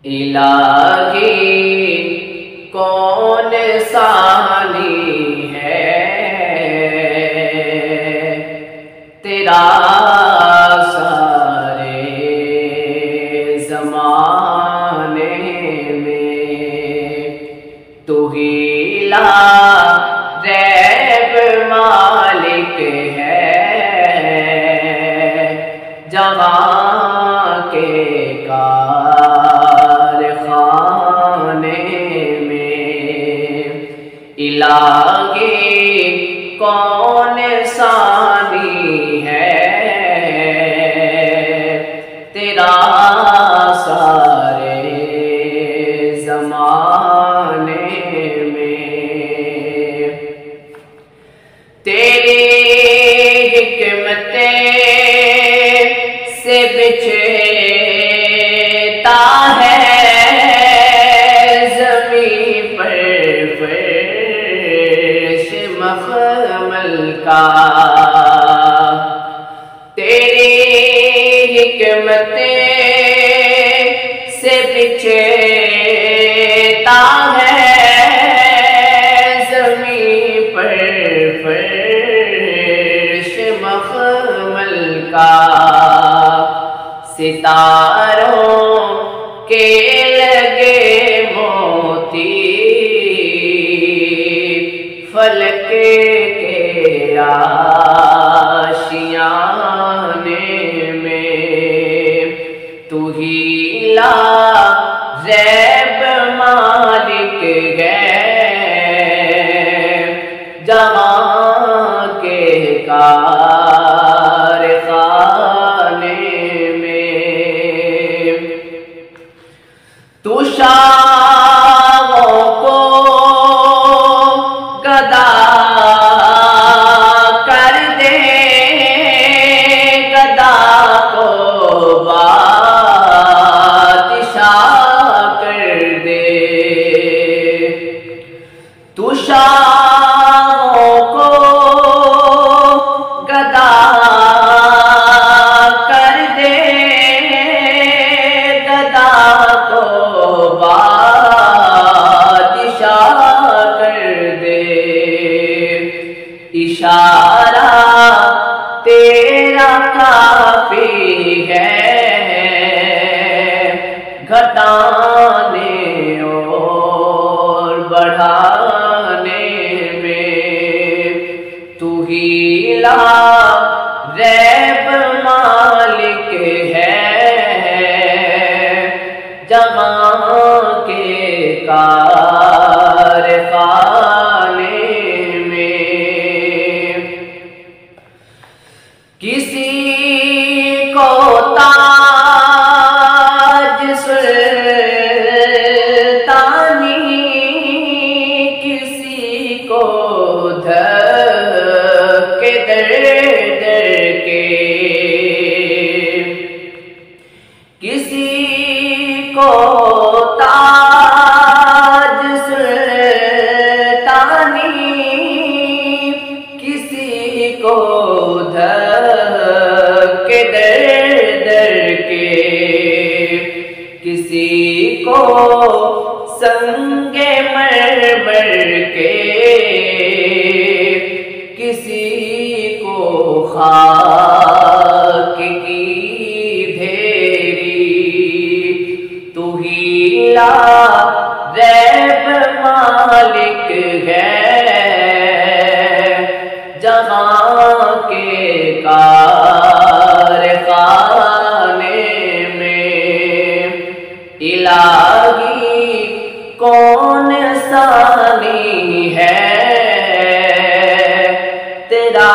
इलाही कौन सानी है तेरा सारे ज़माने में। तू ही ला रैब मालिक है जहाँ के कारखाने में। इलाही कौन सानी है तेरा सारे ज़माने में। तेरी हिकमतें से बिछता है ज़मीन पर फर्श मखमल का। तेरी हिकमतें से बिछता है ज़मीन पर फर्श मखमल का। सितारों के लगे मोती फलक के आशियाने में। तू ही ला रैब मालिक है जहाँ के कारखाने में। तू शाहों को गदा कर दे गदा को बादशाह कर दे। तू शाहों को गदा कर दे गदा को बादशाह कर दे। इशारा तेरा काफी है घटाने और बढ़ाने में। तू ही ला रैब मालिक है जहाँ के कारखाने में। किसी को ताज सुल्तानी किसी को धक्के दर दर के। किसी को ताज सुल्तानी किसी को धक्के दर दर के। किसी को संगे मरमर के किसी को खाक की ढेरी। तू ही ला रैब मालिक है जहाँ के कारखाने में। इलाही कौन सानी है तेरा